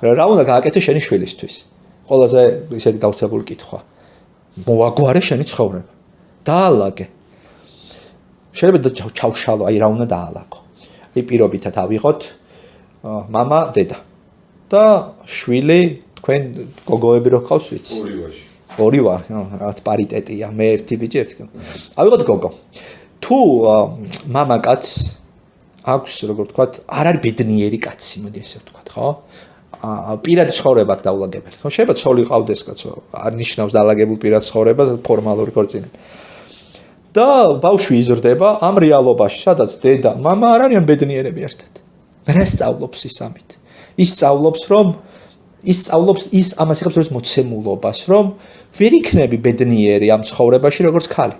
რა უნდა გააკეთო შენი შვილისთვის? ყველაზე ისეთი გავრცელებული კითხვა. მოაგვარე შენი ცხოვრება. დაალაგე. შეიძლება ჩავშალო, აი რა უნდა დაალაგო. აი პირობითად ავიღოთ მამა, დედა და შვილი, თქვენ გოგოები რო ხავს ვიცი. ორი ვარ, რაღაც პარიტეტია, მე ერთი ბიჭი ერთი. ავიღოთ გოგო. თუ მამა კაც აქვს, როგორ ვთქვათ, არ არის ბედნიერი კაცი, მოდი ესე ვთქვათ, ხო? პირადი ცხოვრება აქვს დაულაგებელი. ხო, შეიძლება ცოლი ყავდეს კაცო, არ ნიშნავს დაალაგებულ პირად ცხოვრება, ფორმალური ქორწინება. და ბავშვი იზრდება ამ რეალობაში, სადაც დედა, მამა არ არიან ბედნიერები ერთად. რა სწავლობს ის ამით? ის სწავლობს, რომ ის ამას იღებს როგორც მოცემულობას, რომ ვერ იქნები ბედნიერი ამ ცხოვრებაში, როგორც ქალი.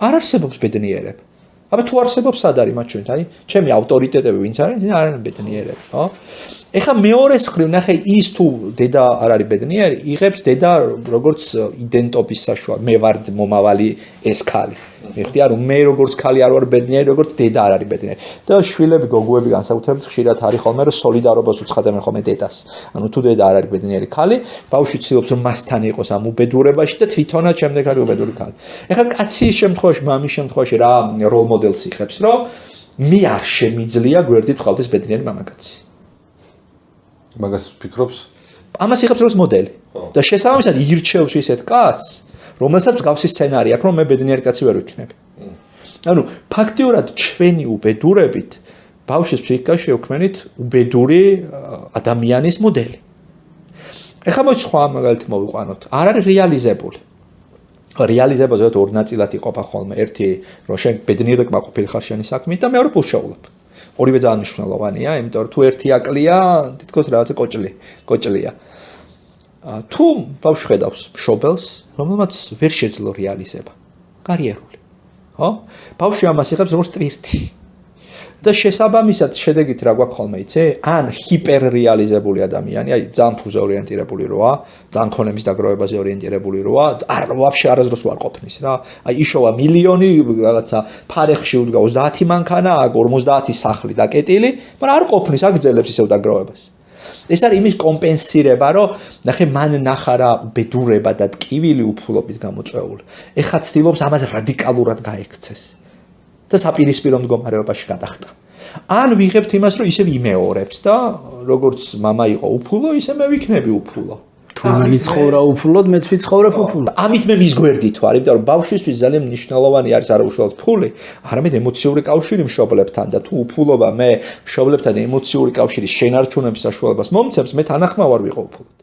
არ არსებობს ბედნიერება. აბა თუ არსებობს, სად არის მათ შორის? აი, ჩემი ავტორიტეტები ვინც არის, არ არიან ბედნიერები, ხო? ეხლა მეორეს მხრივ ნახე ის თუ დედა არ არის ბედნიერი, იღებს დედა როგორც იდენტობის საშუალება. მე ვარ მომავალი ეს ქალი. მიხდი არ მე როგორც ქალი არ ვარ ბედნიერი, როგორც დედა არ არის ბედნიერი. და შვილები, გოგოები განსაკუთრებით ხშირად არის ხოლმე რომ სოლიდარობას უცხადებენ ხოლმე დედას. ანუ თუ დედა არ არის ბედნიერი ქალი, ბავშვი ცდილობს რომ მასთან იყოს ამ უბედურებაში და თვითონაც შემდეგ არის უბედური ქალი. ეხლა კაცის შემთხვევაში, მამის შემთხვევაში რა როლ მოდელს იღებს, რომ მე არ შემიძლია გვერდით ვყავდეს ბედნიერი მამაკაცი. მაგას ფიქრობს? ამას იღებს როგორც მოდელი. და შესაბამისად ირჩევს ისეთ კაცს, რომელსაც გავსი სცენარი აქვს, რომ მე ბედნიერი კაცი ვერ ვიქნები. ანუ ფაქტიურად ჩვენი უბედურებით ბავშვის ფსიქიკაში შევქმნით უბედური ადამიანის მოდელი. ეხლა მოიცა სხვა მაგალითი მოვიყვანოთ. არ არის რეალიზებული. რეალიზება ზოგადად ორ ნაწილად იყოფა ხოლმე. ერთი რომ შენ ბედნიერი და კმაყოფილი ხარ შენი საქმით და მეორე პულშეულობ. ორივე ძალიან მნიშვნელოვანია, იმიტომ რომ თუ ერთი აკლია, თითქოს რაღაცა კოჭლია. თუ ბავშვი ხედავს მშობელს, რომელმაც ვერ შეძლო რეალიზება, კარიერული, ხო? ბავშვი ამას იღებს როგორც ტვირთი. და შესაბამისად შედეგით რა გვაქვს ხოლმე იცი? ან ჰიპერრეალიზებული ადამიანი, აი ძალიან ფუზე ორიენტირებული როა, ძალიან ქონების დაგროვებაზე ორიენტირებული როა, ვაფშე არასდროს ვარ ყოფნის რა. აი იშოვა მილიონი რაღაცა ფარეხში უდგა 30 მანქანა, აქ 50 სახლი დაკეტილი, მაგრამ არ ყოფნის აგძელებს ისევ დაგროვებას. ეს არის იმის კომპენსირება, რომ ნახე მან ნახარა ბედურება და ტკივილი უფულობით გამოწვეული. ეხლა ცდილობს ამას რადიკალურად გაექცეს. და საპირისპირო მდგომარეობაში გადახტა. ან ვიღებთ იმას, რომ ისევ იმეორებს და როგორც მამა იყო უფულო, ისე მე ვიქნები უფულო. თუ მან იცხოვრა უფულოდ, მეც ვიცხოვრებ უფულოდ. ამით მე ვის გვერდით ვარ, იმიტომ რომ ბავშვისთვის ძალიან მნიშვნელოვანი არის არა უშუალოდ ფული, არამედ ემოციური კავშირი მშობლებთან და თუ უფულობა მე მშობლებთან ემოციური კავშირის შენარჩუნების საშუალებას მომცემს, მე თანახმავარ ვიყო უფულოდ.